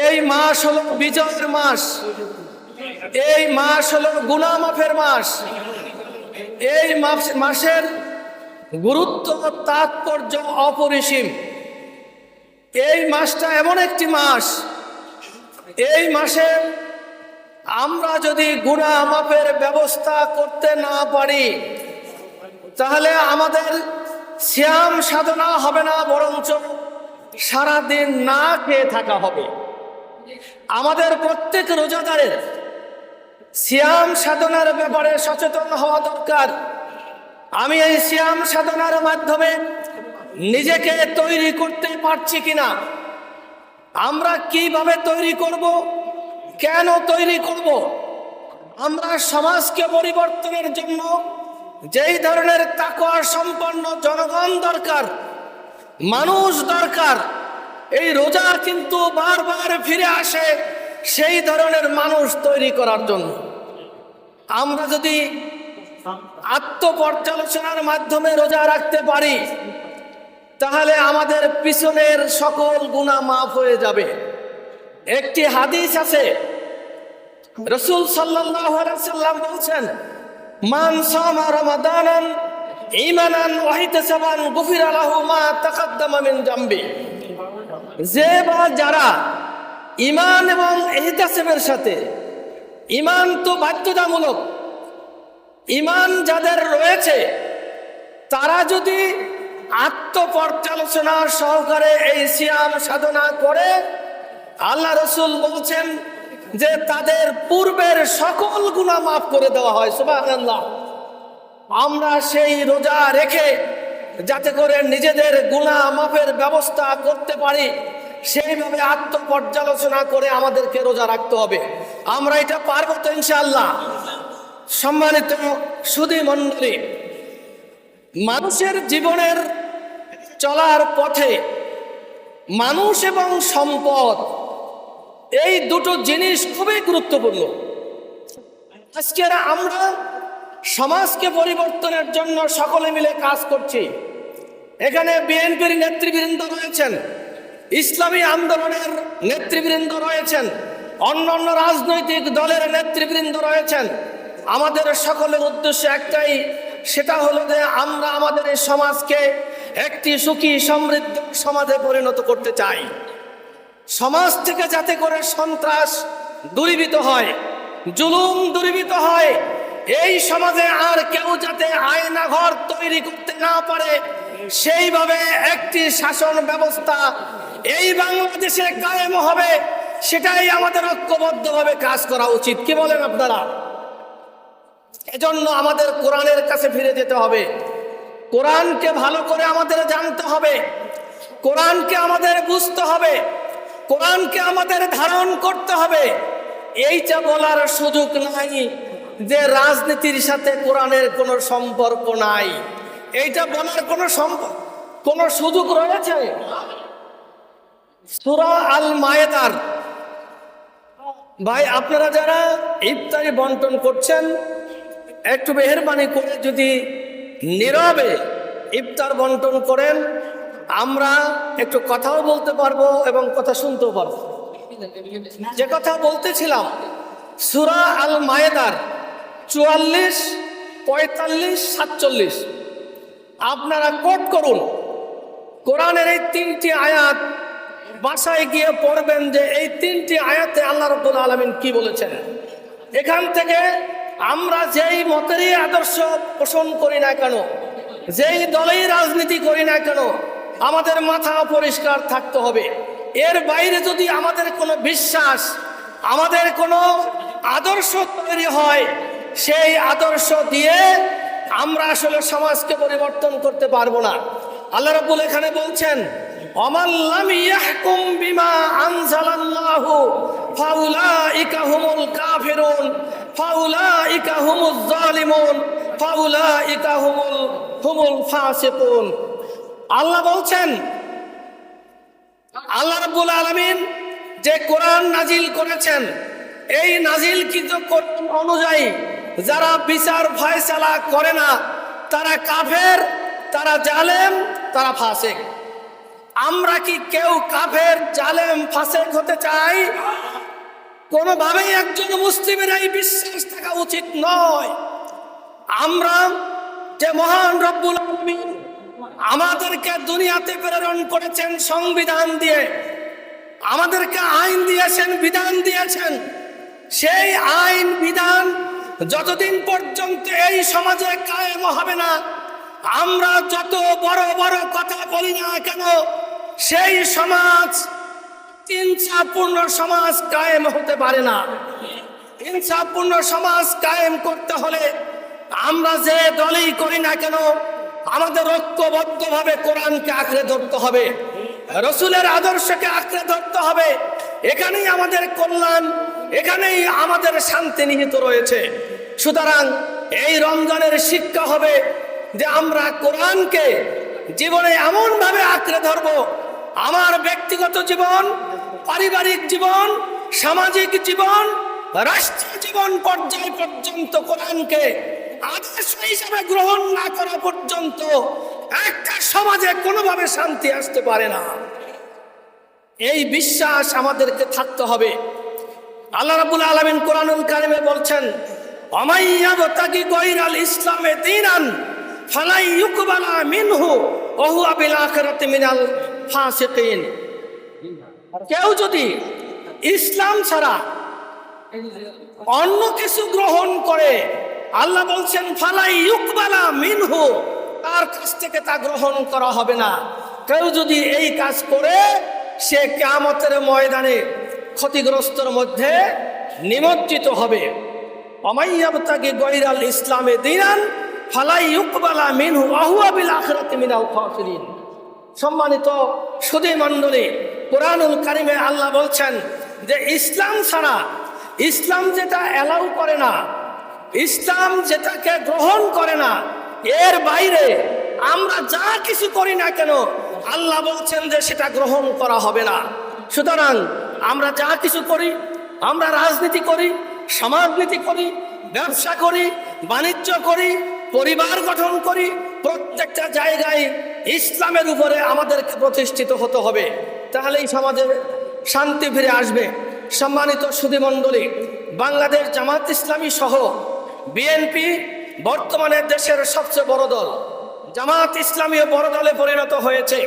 এই মাস হলো বিজয়ের মাস, এই মাস হলো গুনাহ মাফের মাস। এই মাসের গুরুত্ব তাৎপর্য অপরিসীম। এই মাসটা এমন একটি মাস, এই মাসে আমরা যদি গুনাহ মাফের ব্যবস্থা করতে না পারি তাহলে আমাদের সিয়াম সাধনা হবে না, বরঞ্চ সারাদিন না খেয়ে থাকা হবে। আমাদের প্রত্যেক রোজাদারের সিয়াম সাধনার ব্যাপারে সচেতন হওয়া দরকার। আমি এই সিয়াম সাধনার মাধ্যমে নিজেকে তৈরি করতে পারছি কিনা, আমরা কিভাবে তৈরি করব, কেন তৈরি করব, আমরা সমাজকে পরিবর্তনের জন্য যেই ধরনের তাকওয়া সম্পন্ন জনগণ দরকার, মানুষ দরকার, এই রোজা কিন্তু বারবার ফিরে আসে সেই ধরনের মানুষ তৈরি করার জন্য। আমরা যদি আত্মপর্যালোচনার মাধ্যমে রোজা রাখতে পারি তাহলে আমাদের পিছনের সকল গুনাহ মাফ হয়ে যাবে। একটি হাদিস আছে, রাসূল সাল্লাল্লাহু আলাইহি সাল্লাম বলছেন, মান সামা রমাদানান ঈমানান ওয়া ইহতিসাবান গুফিরা লাহু মা তাকাদ্দামা মিন যামবি। যে বা যারা ঈমান এবং ইহতিসাবের সাথে, ঈমান তো বাধ্যতামূলক, ঈমান যাদের রয়েছে তারা যদি আত্মপর্যালোচনা সহকারে এই সিয়াম সাধনা করে, আল্লাহ রাসূল বলছেন যে তাদের পূর্বের সকল গুনাহ মাফ করে দেওয়া হয়। সুবহানাল্লাহ। আমরা সেই রোজা রেখে যাতে করে নিজেদের গুনাহ মাফের ব্যবস্থা করতে পারি, সেইভাবে আত্মপর্যালোচনা করে আমাদেরকে রোজা রাখতে হবে। আমরা এটা পারবো তো ইনশাআল্লাহ? সম্মানিত সুধী মণ্ডলী, মানুষের জীবনের চলার পথে মানুষ এবং সম্পদ, এই দুটো জিনিস খুবই গুরুত্বপূর্ণ। আজকে আমরা সমাজকে পরিবর্তনের জন্য সকলে মিলে কাজ করছি। এখানে বিএনপির নেতৃবৃন্দ রয়েছেন, ইসলামী আন্দোলনের নেতৃবৃন্দ রয়েছেন, অন্যান্য রাজনৈতিক দলের নেতৃবৃন্দ রয়েছেন। আমাদের সকলের উদ্দেশ্য একটাই, সেটা হলো যে আমরা আমাদের এই সমাজকে একটি সুখী সমৃদ্ধ সমাজে পরিণত করতে চাই। সমাজ থেকে যাতে করে সন্ত্রাস দূরীভূত হয়, জুলুম দূরীভূত হয়, এই সমাজে আর কেউ যাতে আয়না ঘর তৈরি করতে না পারে, সেইভাবে একটি শাসন ব্যবস্থা এই বাংলাদেশে কায়েম হবে, সেটাই আমাদের ঐক্যবদ্ধভাবে কাজ করা উচিত। কি বলেন আপনারা? এজন্য আমাদের কোরআনের কাছে ফিরে যেতে হবে, কোরআনকে ভালো করে আমাদের জানতে হবে, কোরআনকে আমাদের বুঝতে হবে, কোরআনকে আমাদের ধারণ করতে হবে। এইটা বলার সুযোগ নাই যে রাজনীতির সাথে কোরআনের কোনো সম্পর্ক নাই, এইটা বলার কোনো সুযোগ রয়েছে? সূরা আল মায়েদার, ভাই আপনারা যারা ইফতারি বন্টন করছেন একটু মেহেরবানি করে যদি নীরবে ইফতার বন্টন করেন, আমরা একটু কথাও বলতে পারবো এবং কথা শুনতেও পারবো। যে কথা বলতেছিলাম, সূরা আল মায়েদার 44, 45, 47 আপনারা কোট করুন। কোরআনের এই 3টি আয়াত বাসায় গিয়ে পড়বেন যে এই 3টি আয়াতে আল্লাহ রাব্বুল আলামিন কি বলেছেন। এখান থেকে আমরা যেই মতেরই আদর্শ পোষণ করি না কেন, যেই দলেই রাজনীতি করি না কেন, আমাদের মাথা পরিষ্কার থাকতে হবে। এর বাইরে যদি আমাদের কোনো বিশ্বাস, আমাদের কোনো আদর্শ তৈরি হয়, সেই আদর্শ দিয়ে আমরা আসলে সমাজকে পরিবর্তন করতে পারবো না। আল্লাহ রাব্বুল এখানে বলছেন, ওমান লাম ইয়াহকুম বিমা আনজালাল্লাহু ফাউলাইকা হুমুল কাফিরুন ফাউলাইকা হুমুজ জালিমুন ফাউলাইকা হুমুল ফাসিকুন। আল্লাহ বলছেন, আল্লাহ রাব্বুল আলামিন যে কোরআন নাজিল করেছেন, এই নাজিলকৃত কোরআন অনুযায়ী যারা বিচার ফয়সালা করে না, তারা কাফের, তারা জালেম, তারা ফাসিক। আমরা কি কেউ কাফের, জালেম, ফাসেক হতে চাই? কোনোভাবেই একজন মুসলিমের এই বিশ্বাস থাকা উচিত নয়। আমরা যে মহান রব্বুল আলামিন আমাদেরকে দুনিয়াতে প্রেরণ করেছেন সংবিধান দিয়ে, আমাদেরকে আইন দিয়েছেন, বিধান দিয়েছেন, সেই আইন বিধান যতদিন পর্যন্ত এই সমাজে কায়েম হবে না, আমরা যত বড় বড় কথা বলি না কেন, সেই সমাজ ইনসাফপূর্ণ সমাজ কায়েম হতে পারে না। ইনসাফপূর্ণ সমাজ কায়েম করতে হলে আমরা যে দলই করি না কেন, আমাদের ঐক্যবদ্ধভাবে কোরআনকে আঁকড়ে ধরতে হবে, রসুলের আদর্শকে আঁকড়ে ধরতে হবে। এখানেই আমাদের কল্যাণ, এখানেই আমাদের শান্তি নিহিত রয়েছে। সুতরাং এই রমজানের শিক্ষা হবে যে আমরা কোরআনকে জীবনে এমনভাবে আঁকড়ে ধরব, আমার ব্যক্তিগত জীবন, পারিবারিক জীবন, সামাজিক জীবন, রাষ্ট্রীয় জীবন পর্যায় পর্যন্ত কোরআনকে আদর্শ হিসাবে গ্রহণ না করা পর্যন্ত একটা সমাজে কোনোভাবে শান্তি আসতে পারে না। এই বিশ্বাস আমাদেরকে থাকতে হবে। আল্লাহ রাব্বুল আলামিন কোরআনুল কারিমে বলছেন, অমাইয়াবতাগি গায়রাল ইসলামে দীনান ফালাই ইউকবালা মিনহু ওয়া হুয়া বিল আখিরাতি মিনাল ফাসিকিন। কেউ যদি ইসলাম ছাড়া অন্য কিছু গ্রহণ করে, আল্লাহ বলছেন ফালাই ইউকবালা মিনহু, তার কাছ থেকে তা গ্রহণ করা হবে না। কেউ যদি এই কাজ করে, সে কিয়ামতের ময়দানে ক্ষতিগ্রস্তর মধ্যে নিমজ্জিত হবে। অমাইয়াবতাগি গায়রাল ইসলামে দীনান ফালাই ইউকবালা মিনহু ওয়া হুয়া বিল আখিরাতি মিনাল ফাসিকিন। সম্মানিত সুধী মণ্ডলী, কোরআনুল কারিমে আল্লাহ বলছেন যে ইসলাম ছাড়া, ইসলাম যেটা অ্যালাউ করে না, ইসলাম যেটাকে গ্রহণ করে না, এর বাইরে আমরা যা কিছু করি না কেন, আল্লাহ বলছেন যে সেটা গ্রহণ করা হবে না। সুতরাং আমরা যা কিছু করি, আমরা রাজনীতি করি, সমাজনীতি করি, ব্যবসা করি, বাণিজ্য করি, পরিবার গঠন করি, প্রত্যেকটা জায়গায় ইসলামের উপরে আমাদেরকে প্রতিষ্ঠিত হতে হবে, তাহলে এই সমাজে শান্তি ফিরে আসবে। সম্মানিত সুধী মণ্ডলী, বাংলাদেশ জামাত ইসলামী সহ বিএনপি বর্তমানে দেশের সবচেয়ে বড় দল। জামাত ইসলামী বড় দলে পরিণত হয়েছে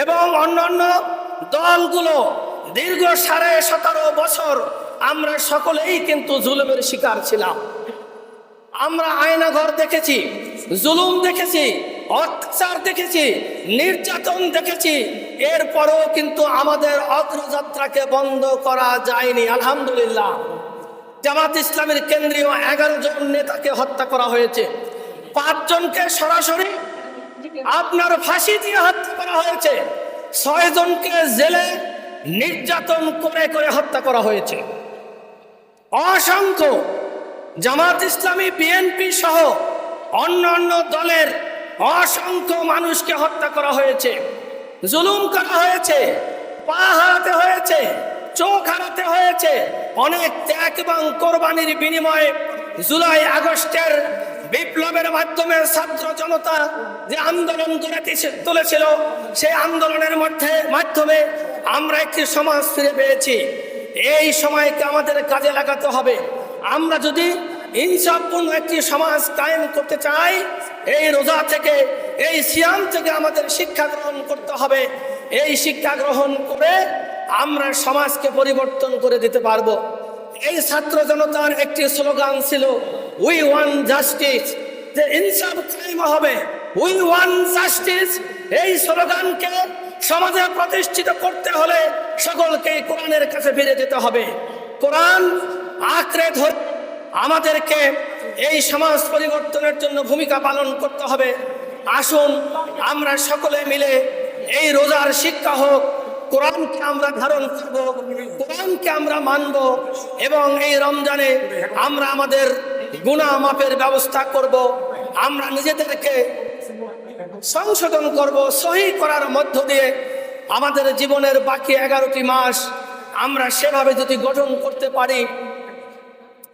এবং অন্যান্য দলগুলো দীর্ঘ 17.5 বছর আমরা সকলেই কিন্তু জুলুমের শিকার ছিলাম। আমরা আয়নাঘর দেখেছি, জুলুম দেখেছি, অত্যাচার দেখেছি, নির্যাতন দেখেছি, এরপরেও কিন্তু আমাদের অগ্রযাত্রাকে বন্ধ করা যায়নি। আলহামদুলিল্লাহ, জামাত ইসলামের কেন্দ্রীয় 11 জন নেতাকে হত্যা করা হয়েছে, 5 জনকে সরাসরি আপনার ফাঁসি দিয়ে হত্যা করা হয়েছে, 6 জনকে জেলে নির্যাতন করে করে হত্যা করা হয়েছে। অসংখ্য জামাত ইসলামী, বিএনপি সহ অন্যান্য দলের অসংখ্য মানুষকে হত্যা করা হয়েছে, জুলুম করা হয়েছে, পা হারাতে হয়েছে, চোখ হারাতে হয়েছে। অনেক ত্যাগ এবং কোরবানির বিনিময়ে জুলাই আগস্টের বিপ্লবের মাধ্যমে ছাত্র জনতা যে আন্দোলন করে তুলেছিল, সেই আন্দোলনের মাধ্যমে আমরা একটি সমাজ ফিরে পেয়েছি। এই সময়কে আমাদের কাজে লাগাতে হবে। আমরা যদি ইনসাফপূর্ণ একটি সমাজ কায়েম করতে চাই, এই রোজা থেকে, এই সিয়াম থেকে আমাদের শিক্ষা গ্রহণ করতে হবে। এই শিক্ষা গ্রহণ করে আমরা সমাজকে পরিবর্তন করে দিতে পারবো। এই ছাত্র জনতার একটি স্লোগান ছিল, উই ওয়ান্ট জাস্টিস, যে ইনসাফ কায়েম হবে, উই ওয়ান্ট জাস্টিস। এই স্লোগানকে সমাজে প্রতিষ্ঠিত করতে হলে সকলকে কোরআনের কাছে ফিরে যেতে হবে। কোরআন আঁকড়ে ধরে আমাদেরকে এই সমাজ পরিবর্তনের জন্য ভূমিকা পালন করতে হবে। আসুন আমরা সকলে মিলে এই রোজার শিক্ষা হোক, কোরআনকে আমরা ধারণ করব, কোরআনকে আমরা মানব এবং এই রমজানে আমরা আমাদের গুনাহ মাফের ব্যবস্থা করব। আমরা নিজেদেরকে সংশোধন করব, সহি করার মধ্য দিয়ে আমাদের জীবনের বাকি 11টি মাস আমরা সেভাবে যদি গঠন করতে পারি,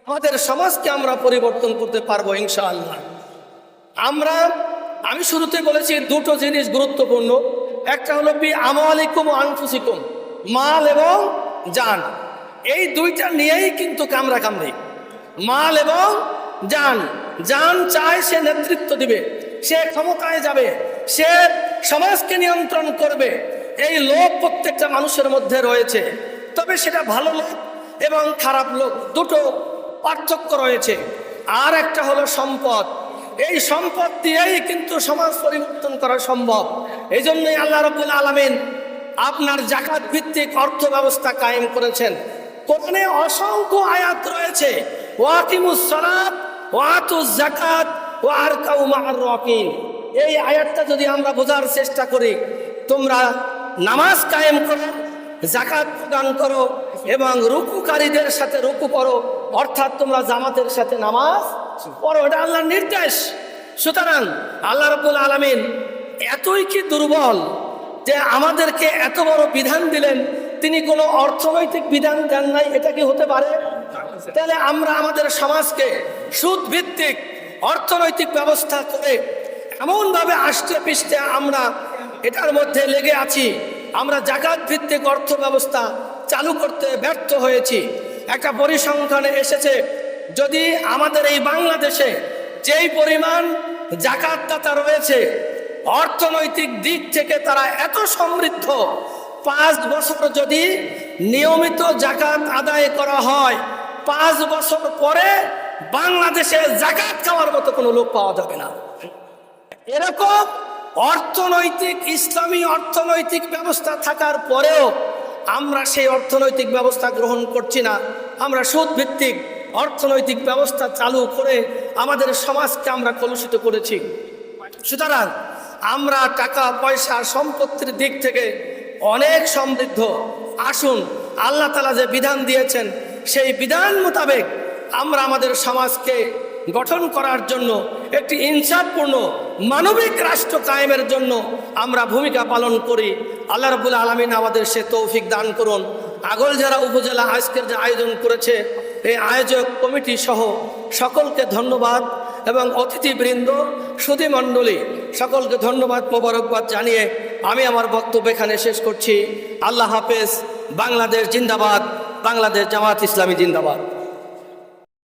আমাদের সমাজকে আমরা পরিবর্তন করতে পারবো ইনশাআল্লাহ। আমি শুরুতে বলেছি 2টো জিনিস গুরুত্বপূর্ণ। একটা হলো বি আমওয়ালিকুম ওয়া আনফুসিকুম, মাল এবং জান। এই দুইটা নিয়েই কিন্তু কামড়াকামড়ি, মাল এবং জান। জান চায় সে নেতৃত্ব দিবে, সে ক্ষমতায় যাবে, সে সমাজকে নিয়ন্ত্রণ করবে, এই লোক প্রত্যেকটা মানুষের মধ্যে রয়েছে। তবে সেটা ভালো লোক এবং খারাপ লোক, দুটো পার্থক্য রয়েছে। আর একটা হলো সম্পদ, এই সম্পদ দিয়েই কিন্তু সমাজ পরিবর্তন করা সম্ভব। এই জন্যই আল্লাহ রাব্বুল আলামিন আপনার জাকাত ভিত্তিক অর্থ ব্যবস্থা কায়েম করেছেন। কোরআনে অসংখ্য আয়াত রয়েছে, ওয়াকিমুস সালাত ওয়া আতুজ যাকাত ওয়া আরকাউ মা'আর রাকিন। এই আয়াতটা যদি আমরা বোঝার চেষ্টা করি, তোমরা নামাজ কায়েম করো, যাকাত প্রদান করো এবং রুকুকারীদের সাথে রুকু করো, অর্থাৎ তোমরা জামাতের সাথে নামাজ পড়ো, এটা আল্লাহর নির্দেশ। সুতরাং আল্লাহ রাব্বুল আলামিন এতই কি দুর্বল যে আমাদেরকে এত বড় বিধান দিলেন, তিনি কোনো অর্থনৈতিক বিধান দেন নাই? এটা কি হতে পারে? তাহলে আমরা আমাদের সমাজকে সুদ ভিত্তিক অর্থনৈতিক ব্যবস্থা করে এমনভাবে আষ্টে পিষ্টে আমরা এটার মধ্যে লেগে আছি, আমরা জাকাত ভিত্তিক অর্থ ব্যবস্থা চালু করতে ব্যর্থ হয়েছি। একটা পরিসংখ্যানে এসেছে, যদি আমাদের এই বাংলাদেশে যেই পরিমাণ জাকাতদাতা রয়েছে, অর্থনৈতিক দিক থেকে তারা এত সমৃদ্ধ, 5 বছর যদি নিয়মিত জাকাত আদায় করা হয়, 5 বছর পরে বাংলাদেশে জাকাত খাওয়ার মতো কোনো লোক পাওয়া যাবে না। এরকম অর্থনৈতিক ইসলামী অর্থনৈতিক ব্যবস্থা থাকার পরেও আমরা সেই অর্থনৈতিক ব্যবস্থা গ্রহণ করছি না। আমরা সুদ ভিত্তিক অর্থনৈতিক ব্যবস্থা চালু করে আমাদের সমাজকে আমরা কলুষিত করেছি। সুতরাং আমরা টাকা পয়সা সম্পত্তির দিক থেকে অনেক সমৃদ্ধ। আসুন আল্লাহ তাআলা যে বিধান দিয়েছেন সেই বিধান মোতাবেক আমরা আমাদের সমাজকে গঠন করার জন্য, একটি ইনসাফপূর্ণ মানবিক রাষ্ট্র কায়েমের জন্য আমরা ভূমিকা পালন করি। আল্লাহ রাব্বুল আলামিন আমাদের সে তৌফিক দান করুন। আগলঝাড়া উপজেলা আজকের যে আয়োজন করেছে, এই আয়োজক কমিটি সহ সকলকে ধন্যবাদ এবং অতিথিবৃন্দ, সুধীমণ্ডলী সকলকে ধন্যবাদ, মোবারকবাদ জানিয়ে আমি আমার বক্তব্য এখানে শেষ করছি। আল্লাহ হাফেজ। বাংলাদেশ জিন্দাবাদ, বাংলাদেশ জামাত ইসলামী জিন্দাবাদ।